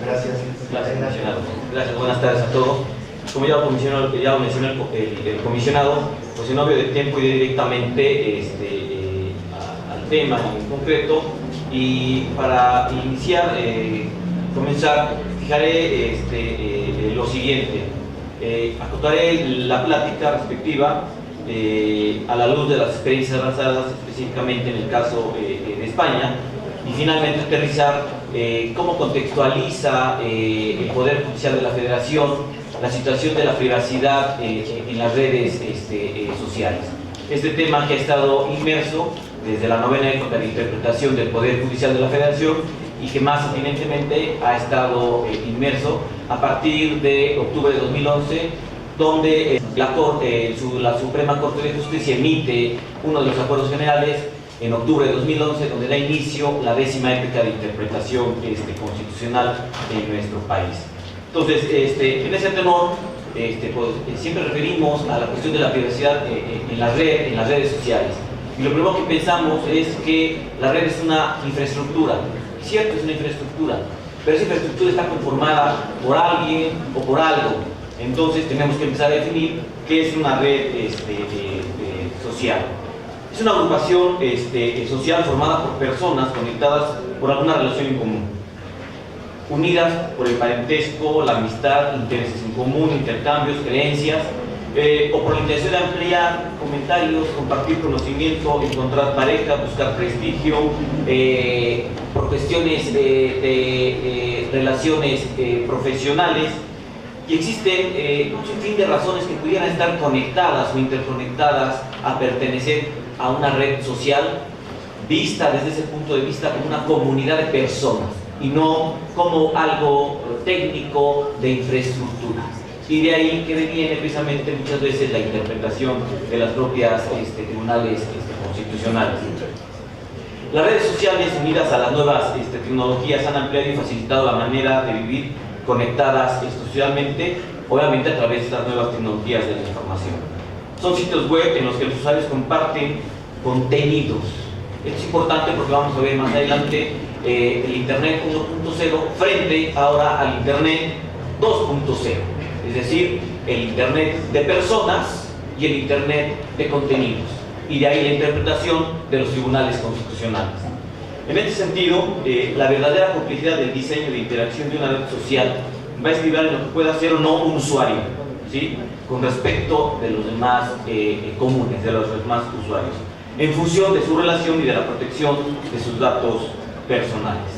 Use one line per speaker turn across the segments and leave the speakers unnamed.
Gracias.
Gracias, comisionado. Gracias, buenas tardes a todos. Como ya lo mencionó el comisionado, pues en obvio de tiempo iré directamente al tema en concreto, y para iniciar, comenzar, fijaré lo siguiente. Acotaré la plática respectiva a la luz de las experiencias avanzadas, específicamente en el caso de España, y finalmente aterrizar cómo contextualiza el Poder Judicial de la Federación la situación de la privacidad en las redes sociales. Este tema que ha estado inmerso desde la novena época de interpretación del Poder Judicial de la Federación, y que más evidentemente ha estado inmerso a partir de octubre de 2011, donde la Suprema Corte de Justicia emite uno de los acuerdos generales en octubre de 2011, donde da inicio la 10ª época de interpretación constitucional en nuestro país. Entonces, en ese tenor, pues, siempre referimos a la cuestión de la privacidad en las redes sociales. Y lo primero que pensamos es que la red es una infraestructura. Cierto, es una infraestructura, pero esa infraestructura está conformada por alguien o por algo. Entonces tenemos que empezar a definir qué es una red social. Es una agrupación social formada por personas conectadas por alguna relación en común, unidas por el parentesco, la amistad, intereses en común, intercambios, creencias, o por la intención de ampliar comentarios, compartir conocimiento, encontrar pareja, buscar prestigio, por cuestiones de relaciones profesionales. Y existen un sinfín de razones que pudieran estar conectadas o interconectadas a pertenecer a una red social, vista desde ese punto de vista como una comunidad de personas y no como algo técnico de infraestructura. Y de ahí que viene precisamente muchas veces la interpretación de las propias tribunales constitucionales. Las redes sociales, unidas a las nuevas tecnologías, han ampliado y facilitado la manera de vivir conectadas socialmente, obviamente a través de estas nuevas tecnologías de la información. Son sitios web en los que los usuarios comparten contenidos. Esto es importante porque vamos a ver más adelante el Internet 1.0 frente ahora al Internet 2.0. Es decir, el Internet de personas y el Internet de contenidos, y de ahí la interpretación de los tribunales constitucionales. En este sentido, la verdadera complejidad del diseño de interacción de una red social va a estribar en lo que pueda hacer o no un usuario, ¿sí?, con respecto de los demás comunes, de los demás usuarios, en función de su relación y de la protección de sus datos personales.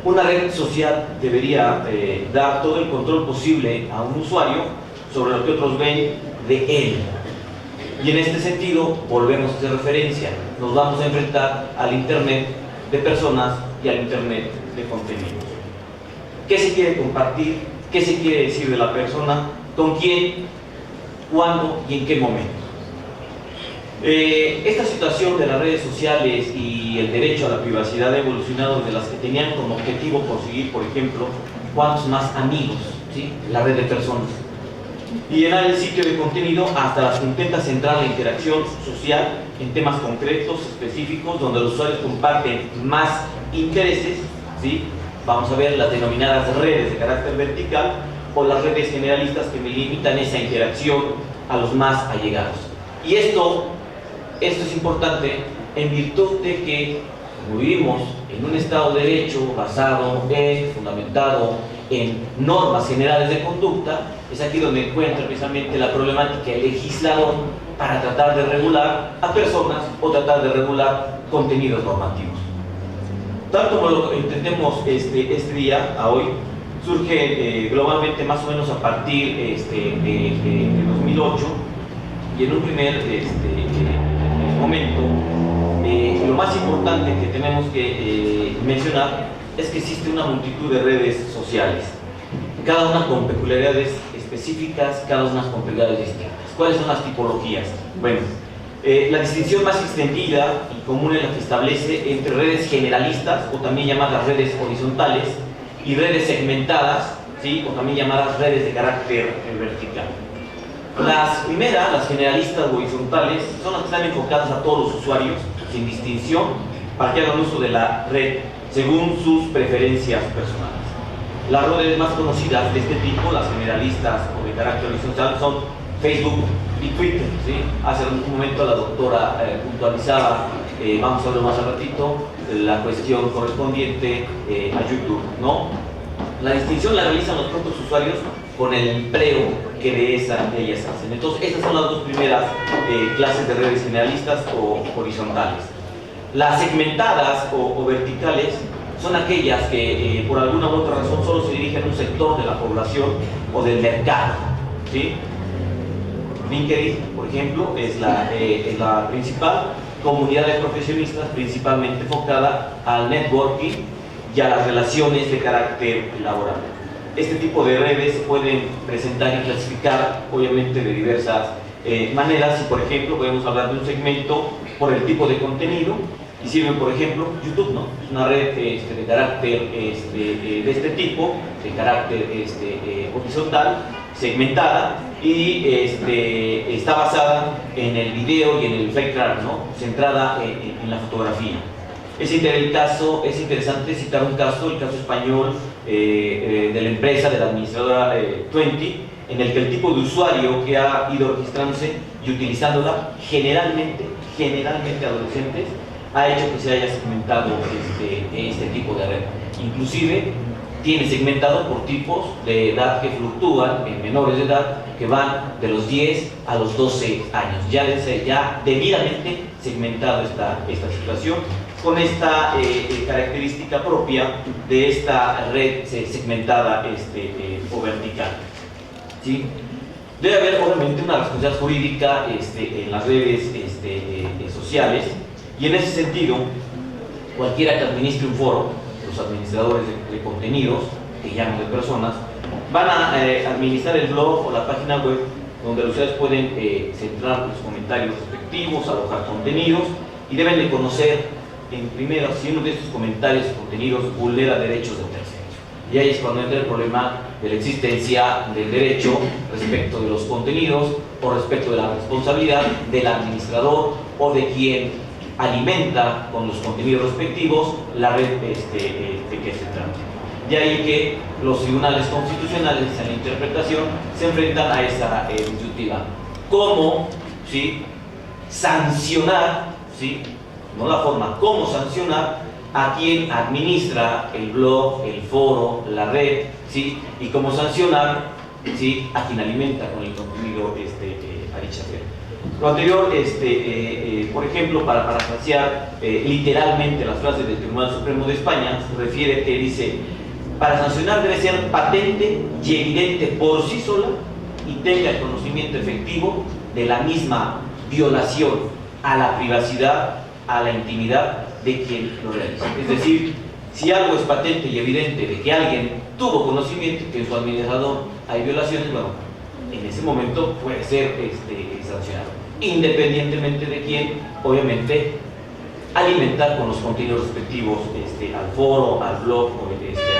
Una red social debería dar todo el control posible a un usuario sobre lo que otros ven de él. Y en este sentido, volvemos a hacer referencia, nos vamos a enfrentar al Internet de personas y al Internet de contenidos. ¿Qué se quiere compartir? ¿Qué se quiere decir de la persona? ¿Con quién? ¿Cuándo? ¿Y en qué momento? Esta situación de las redes sociales y el derecho a la privacidad ha evolucionado desde las que tenían como objetivo conseguir, por ejemplo, cuántos más amigos, ¿sí?, la red de personas, y llenar el sitio de contenido, hasta las que intenta centrar la interacción social en temas concretos, específicos, donde los usuarios comparten más intereses, ¿sí? Vamos a ver las denominadas redes de carácter vertical o las redes generalistas que me limitan esa interacción a los más allegados. Y esto es importante en virtud de que, como vivimos en un Estado de Derecho fundamentado en normas generales de conducta, es aquí donde encuentra precisamente la problemática del legislador para tratar de regular a personas o tratar de regular contenidos normativos. Tal como lo entendemos este día, a hoy, surge globalmente más o menos a partir de 2008, y en un primer momento, lo más importante que tenemos que mencionar es que existe una multitud de redes sociales, cada una con peculiaridades específicas, cada una con peculiaridades distintas. ¿Cuáles son las tipologías? Bueno, la distinción más extendida y común es la que establece entre redes generalistas, o también llamadas redes horizontales, y redes segmentadas, ¿sí?, o también llamadas redes de carácter vertical. Las primeras, las generalistas o horizontales, son las que están enfocadas a todos los usuarios, sin distinción, para que hagan uso de la red según sus preferencias personales. Las redes más conocidas de este tipo, las generalistas o de carácter horizontal, son Facebook y Twitter, ¿sí? Hace un momento la doctora puntualizaba, vamos a verlo más al ratito, la cuestión correspondiente a YouTube, ¿no? La distinción la realizan los propios usuarios con el empleo que de ellas hacen. Entonces, estas son las dos primeras clases de redes generalistas o horizontales. Las segmentadas o verticales son aquellas que por alguna u otra razón solo se dirigen a un sector de la población o del mercado, ¿sí? LinkedIn, por ejemplo, es la principal comunidad de profesionistas, principalmente enfocada al networking y a las relaciones de carácter laboral. Este tipo de redes se pueden presentar y clasificar, obviamente, de diversas maneras. Y, por ejemplo, podemos hablar de un segmento por el tipo de contenido, y sirven, por ejemplo, YouTube, ¿no? Es una red de carácter de este tipo, de carácter horizontal, segmentada, y está basada en el video y en el fake art, ¿no? Centrada en la fotografía. Es interesante citar un caso, el caso español de la empresa, de la administradora 20, en el que el tipo de usuario que ha ido registrándose y utilizándola, generalmente adolescentes, ha hecho que se haya segmentado este tipo de red. Inclusive tiene segmentado por tipos de edad que fluctúan en menores de edad, que van de los 10 a los 12 años. Ya debidamente segmentado esta situación, con esta característica propia de esta red segmentada o vertical, ¿sí? Debe haber obviamente una responsabilidad jurídica en las redes sociales, y en ese sentido, cualquiera que administre un foro, los administradores de contenidos, que llaman de personas, van a administrar el blog o la página web donde los usuarios pueden centrar los comentarios respectivos, alojar contenidos, y deben de conocer en primero si uno de estos comentarios o contenidos vulnera derechos de terceros. Y ahí es cuando entra el problema de la existencia del derecho respecto de los contenidos o respecto de la responsabilidad del administrador o de quien alimenta con los contenidos respectivos la red de que se trata. De ahí que los tribunales constitucionales en la interpretación se enfrentan a esa disyuntiva. ¿Cómo, sí, sancionar, sí, no la forma, cómo sancionar a quien administra el blog, el foro, la red, sí, y cómo sancionar, sí, a quien alimenta con el contenido a dicha red? Lo anterior, por ejemplo, para parafrasear literalmente las frases del Tribunal Supremo de España, se refiere que dice: para sancionar debe ser patente y evidente por sí sola y tenga el conocimiento efectivo de la misma violación a la privacidad, a la intimidad de quien lo realiza. Es decir, si algo es patente y evidente de que alguien tuvo conocimiento que en su administrador hay violaciones, bueno, en ese momento puede ser sancionado, independientemente de quién, obviamente, alimentar con los contenidos respectivos al foro, al blog o a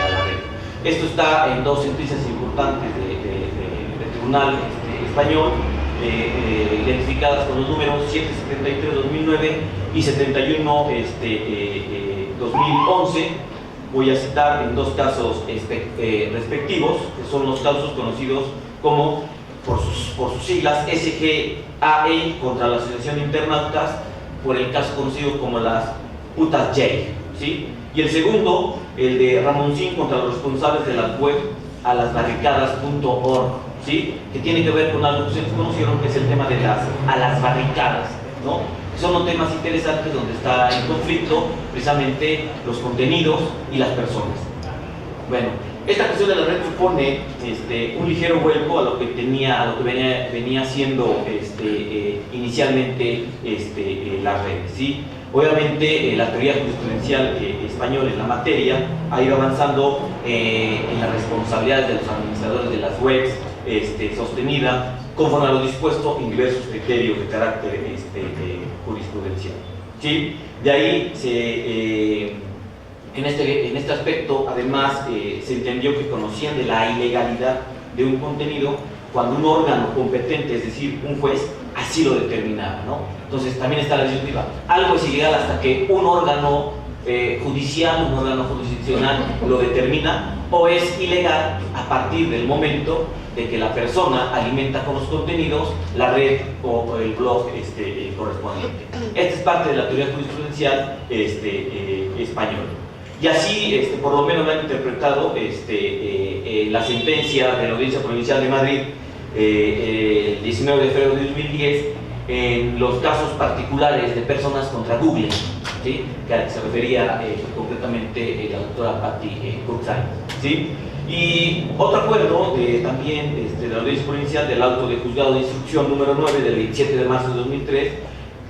la red. Esto está en dos sentencias importantes del Tribunal Español, identificadas con los números 773-2009 y 71-2011. Voy a citar en dos casos respectivos, que son los casos conocidos como, por sus siglas, SGAE contra la Asociación de Internautas, por el caso conocido como las putas J, ¿sí? Y el segundo, el de Ramoncín contra los responsables de la web a las barricadas.org, ¿sí? Que tiene que ver con algo que ustedes conocieron, que es el tema de a las barricadas, ¿no? Son temas interesantes donde está en conflicto precisamente los contenidos y las personas. Bueno, esta cuestión de la red supone un ligero vuelco a lo que venía siendo inicialmente las redes, ¿sí? Obviamente la teoría jurisprudencial española en la materia ha ido avanzando en las responsabilidades de los administradores de las webs sostenida conforme a lo dispuesto en diversos criterios de carácter jurisprudencial, ¿sí? De ahí en este aspecto, además, se entendió que conocían de la ilegalidad de un contenido cuando un órgano competente, es decir, un juez, así lo determinaba, ¿no? Entonces también está la disyuntiva. Algo es ilegal hasta que un órgano judicial, un órgano jurisdiccional lo determina, o es ilegal a partir del momento de que la persona alimenta con los contenidos la red o el blog correspondiente. Esta es parte de la teoría jurisprudencial española. Y así, por lo menos lo han interpretado la sentencia de la Audiencia Provincial de Madrid el 19 de febrero de 2010 en los casos particulares de personas contra Google, ¿sí? Que a que se refería concretamente la doctora Patti Kurzheim, ¿sí? Y otro acuerdo también de la Audiencia Provincial del auto de juzgado de instrucción número 9 del 27 de marzo de 2003,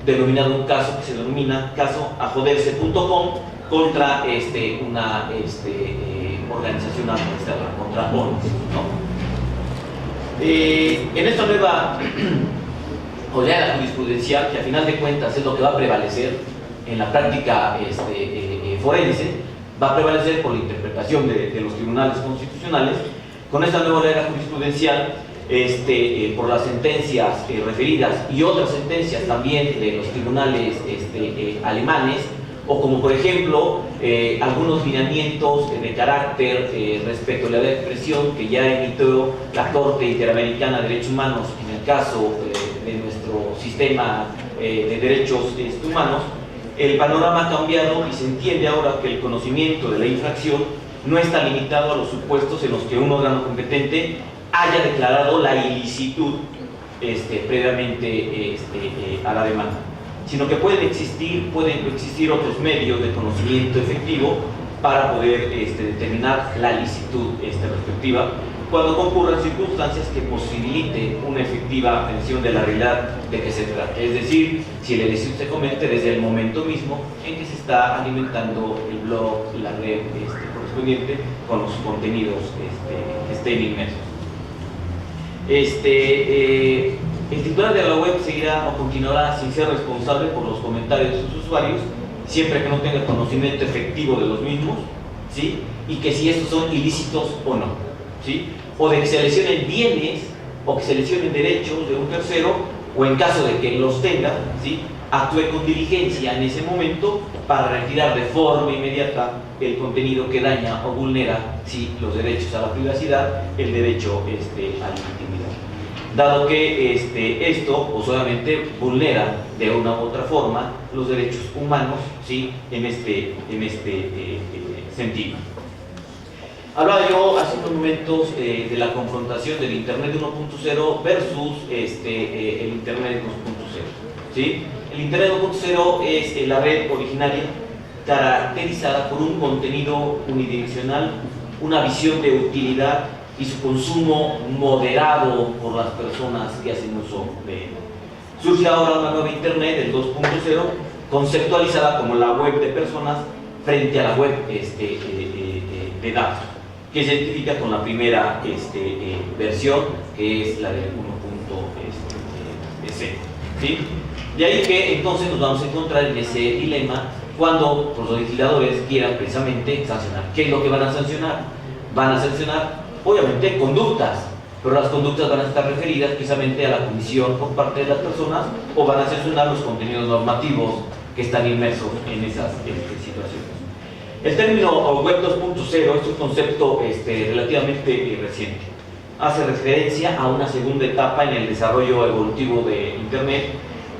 denominado un caso que se denomina caso ajoderse.com contra una organización administradora, contra ONU, ¿no? En esta nueva oleada jurisprudencial, que a final de cuentas es lo que va a prevalecer en la práctica forense, va a prevalecer por la interpretación de los tribunales constitucionales. Con esta nueva oleada jurisprudencial, por las sentencias referidas y otras sentencias también de los tribunales alemanes, o como por ejemplo algunos lineamientos de carácter respecto a la libertad de expresión que ya emitió la Corte Interamericana de Derechos Humanos en el caso de nuestro sistema de derechos humanos. El panorama ha cambiado y se entiende ahora que el conocimiento de la infracción no está limitado a los supuestos en los que un órgano competente haya declarado la ilicitud previamente a la demanda, sino que pueden existir otros medios de conocimiento efectivo para poder determinar la licitud respectiva cuando concurran circunstancias que posibiliten una efectiva atención de la realidad de que se trata. Es decir, si la ilicitud se comete desde el momento mismo en que se está alimentando el blog, la red correspondiente con los contenidos que estén inmersos. El titular de la web seguirá o continuará sin ser responsable por los comentarios de sus usuarios, siempre que no tenga conocimiento efectivo de los mismos, ¿sí? Y que si estos son ilícitos o no, ¿sí? O de que se lesionen bienes o que se lesionen derechos de un tercero, o en caso de que los tenga, ¿sí? Actúe con diligencia en ese momento para retirar de forma inmediata el contenido que daña o vulnera, ¿sí?, los derechos a la privacidad, el derecho a la intimidad. Dado que esto pues obviamente vulnera de una u otra forma los derechos humanos, ¿sí?, en este sentido. Hablaba yo hace unos momentos de la confrontación del Internet 1.0 versus el Internet 2.0, ¿sí? El Internet 2.0 es la red originaria caracterizada por un contenido unidireccional, una visión de utilidad y su consumo moderado por las personas que hacen uso de él. Surge ahora una nueva Internet, el 2.0, conceptualizada como la web de personas frente a la web de datos, que se identifica con la primera versión, que es la del 1.0, ¿sí? De ahí que entonces nos vamos a encontrar en ese dilema cuando los legisladores quieran precisamente sancionar. ¿Qué es lo que van a sancionar? Van a sancionar obviamente conductas, pero las conductas van a estar referidas precisamente a la comisión por parte de las personas, o van a sancionar los contenidos normativos que están inmersos en esas situaciones. El término Web 2.0 es un concepto relativamente reciente. Hace referencia a una segunda etapa en el desarrollo evolutivo de Internet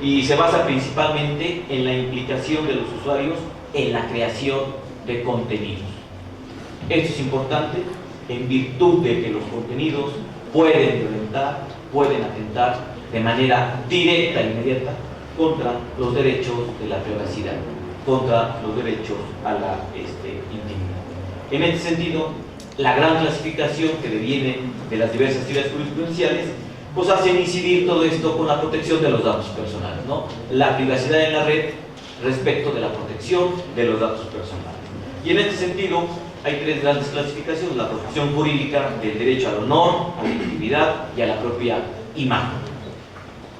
y se basa principalmente en la implicación de los usuarios en la creación de contenidos. Esto es importante en virtud de que los contenidos pueden violentar, pueden atentar de manera directa e inmediata contra los derechos de la privacidad, contra los derechos a la intimidad. En este sentido, la gran clasificación que deviene de las diversas teorías jurisprudenciales pues hacen incidir todo esto con la protección de los datos personales, ¿no? La privacidad en la red respecto de la protección de los datos personales. Y en este sentido, hay tres grandes clasificaciones: la protección jurídica del derecho al honor, a la intimidad y a la propia imagen.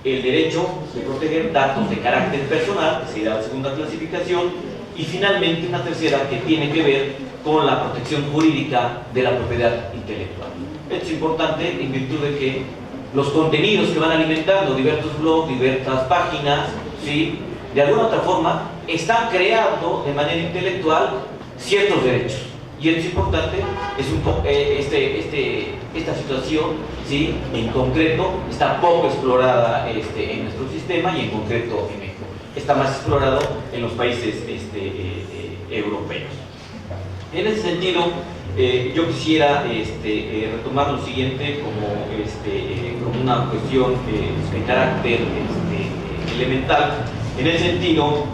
El derecho de proteger datos de carácter personal, que sería la segunda clasificación, y finalmente una tercera que tiene que ver con la protección jurídica de la propiedad intelectual. Esto es importante en virtud de que los contenidos que van alimentando diversos blogs, diversas páginas, ¿sí?, de alguna otra forma, están creando de manera intelectual ciertos derechos. Y esto es importante, es esta situación, ¿sí?, en concreto, está poco explorada en nuestro sistema y en concreto en México. Está más explorado en los países europeos. En ese sentido, yo quisiera retomar lo siguiente como una cuestión de carácter elemental, en el sentido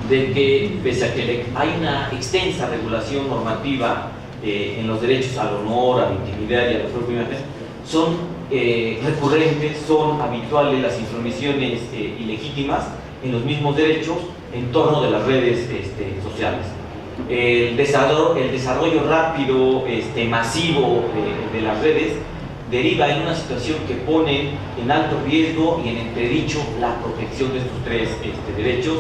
de que, pese a que hay una extensa regulación normativa en los derechos al honor, a la intimidad y a la propia imagen, son recurrentes, son habituales las intromisiones ilegítimas en los mismos derechos en torno de las redes sociales. El desarrollo rápido, masivo de las redes deriva en una situación que pone en alto riesgo y en entredicho la protección de estos tres derechos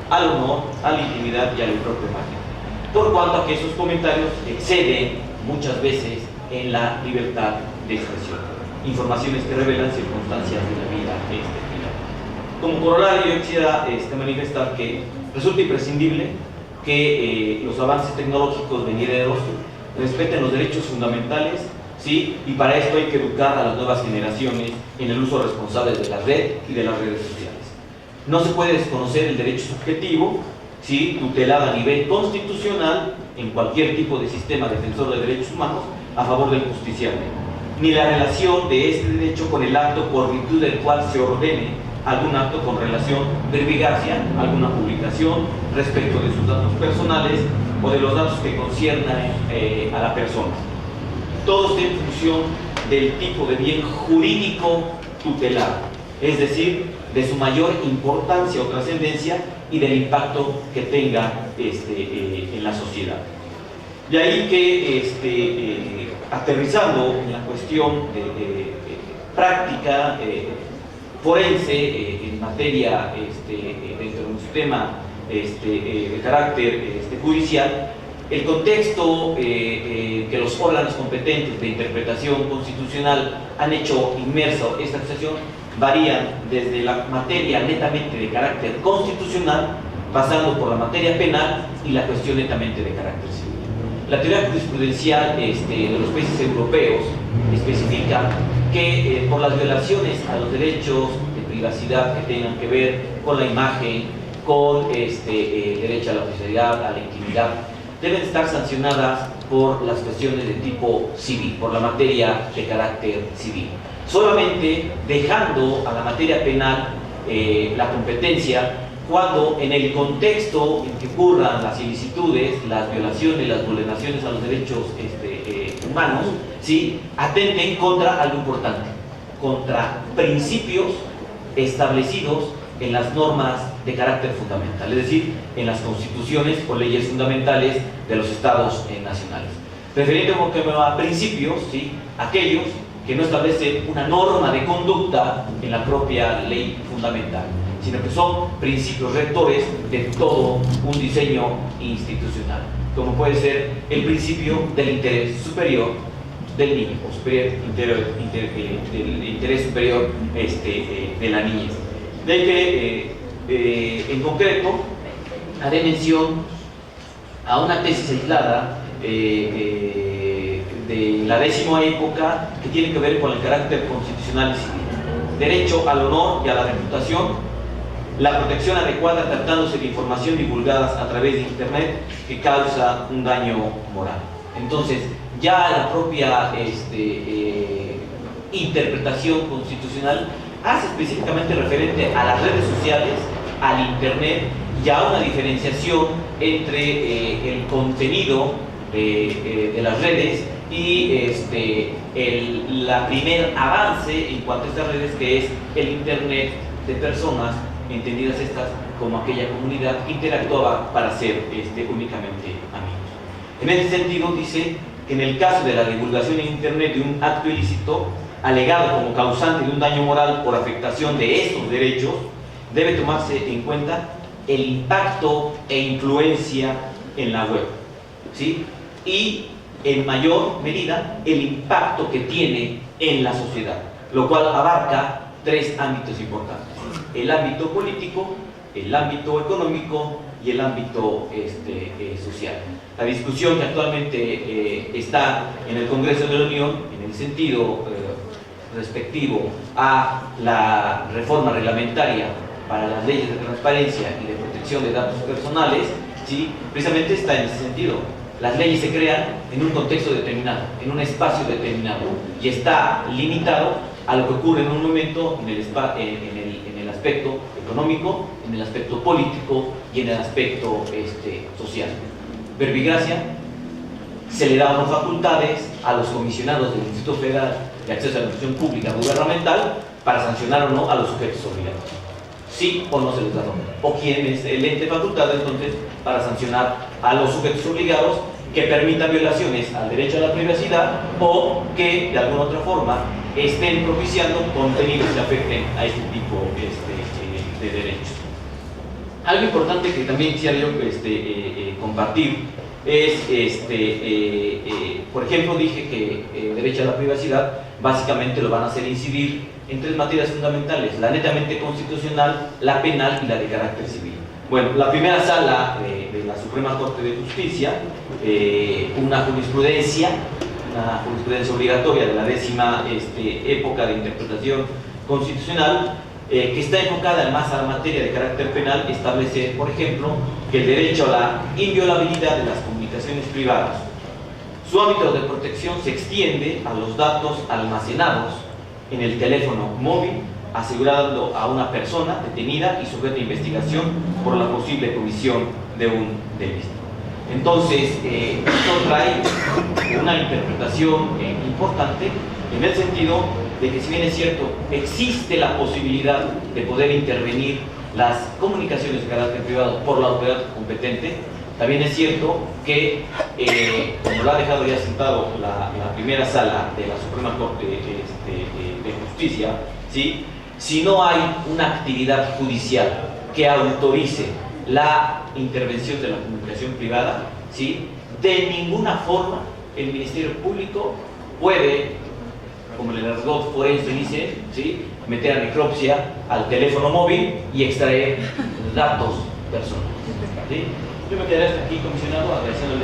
al honor, a la intimidad y a la propia imagen, por cuanto a que esos comentarios exceden muchas veces en la libertad de expresión, informaciones que revelan circunstancias de la vida privada. Como corolario, yo quisiera manifestar que resulta imprescindible que los avances tecnológicos venideros respeten los derechos fundamentales, ¿sí? Y para esto hay que educar a las nuevas generaciones en el uso responsable de la red y de las redes sociales. No se puede desconocer el derecho subjetivo, ¿sí?, tutelado a nivel constitucional en cualquier tipo de sistema defensor de derechos humanos a favor del justiciable, ni la relación de este derecho con el acto por virtud del cual se ordene algún acto con relación de vigencia, alguna publicación respecto de sus datos personales o de los datos que conciernan a la persona. Todo está en función del tipo de bien jurídico tutelado, es decir, de su mayor importancia o trascendencia y del impacto que tenga en la sociedad. De ahí que, aterrizando en la cuestión práctica forense en materia dentro de un sistema de carácter judicial, el contexto que los órganos competentes de interpretación constitucional han hecho inmerso esta acusación varían desde la materia netamente de carácter constitucional, pasando por la materia penal y la cuestión netamente de carácter civil. La teoría jurisprudencial de los países europeos especifica que por las violaciones a los derechos de privacidad que tengan que ver con la imagen, con el derecho a la privacidad, a la intimidad, deben estar sancionadas por las cuestiones de tipo civil, por la materia de carácter civil. Solamente dejando a la materia penal la competencia cuando en el contexto en que ocurran las ilicitudes, las violaciones, las vulneraciones a los derechos humanos, ¿sí?, atenten contra algo importante, contra principios establecidos en las normas de carácter fundamental, es decir, en las constituciones o leyes fundamentales de los estados nacionales. Referente a principios, ¿sí?, aquellos que no establecen una norma de conducta en la propia ley fundamental, sino que son principios rectores de todo un diseño institucional, como puede ser el principio del interés superior del niño, o del interés superior de la niñez. De ahí que, en concreto, haré mención a una tesis aislada de la décima época que tiene que ver con el carácter constitucional y civil. Derecho al honor y a la reputación, la protección adecuada tratándose de información divulgada a través de Internet que causa un daño moral. Entonces, ya la propia interpretación constitucional hace específicamente referente a las redes sociales, al Internet, y a una diferenciación entre el contenido de las redes y la primer avance en cuanto a estas redes, que es el Internet de personas, entendidas estas como aquella comunidad que interactuaba para ser únicamente amigos. En ese sentido, dice que en el caso de la divulgación en Internet de un acto ilícito alegado como causante de un daño moral por afectación de estos derechos, debe tomarse en cuenta el impacto e influencia en la web, ¿sí?, y en mayor medida el impacto que tiene en la sociedad, lo cual abarca tres ámbitos importantes: el ámbito político, el ámbito económico y el ámbito social. La discusión que actualmente está en el Congreso de la Unión, en el sentido respectivo a la reforma reglamentaria para las leyes de transparencia y de protección de datos personales, ¿sí?, precisamente está en ese sentido. Las leyes se crean en un contexto determinado, en un espacio determinado, y está limitado a lo que ocurre en un momento en el aspecto económico, en el aspecto político y en el aspecto social. Verbigracia se le da unas facultades a los comisionados del Instituto Federal de Acceso a la Información Pública Gubernamental para sancionar o no a los sujetos obligados. Sí o no se les da nombre. O quién es el ente facultado entonces para sancionar a los sujetos obligados que permitan violaciones al derecho a la privacidad o que de alguna otra forma estén propiciando contenidos que afecten a este tipo de derechos. Algo importante que también quisiera yo compartir es, por ejemplo, dije que el derecho a la privacidad básicamente lo van a hacer incidir en tres materias fundamentales: la netamente constitucional, la penal y la de carácter civil. Bueno, la primera sala de la Suprema Corte de Justicia, una jurisprudencia obligatoria de la 10ª época de interpretación constitucional, que está enfocada además a la materia de carácter penal, establece, por ejemplo, que el derecho a la inviolabilidad de las comunicaciones privadas, su ámbito de protección se extiende a los datos almacenados en el teléfono móvil, asegurando a una persona detenida y sujeta a investigación por la posible comisión de un delito. Entonces, esto trae una interpretación importante en el sentido de que, si bien es cierto, existe la posibilidad de poder intervenir las comunicaciones de carácter privado por la autoridad competente, también es cierto que, como lo ha dejado ya sentado la primera sala de la Suprema Corte de Justicia, ¿sí?, si no hay una actividad judicial que autorice la intervención de la comunicación privada, ¿sí?, de ninguna forma el Ministerio Público puede, como el argot forense dice, ¿sí?, meter a necropsia al teléfono móvil y extraer datos personales, ¿sí? Yo me quedaré hasta aquí, comisionado, agradeciendo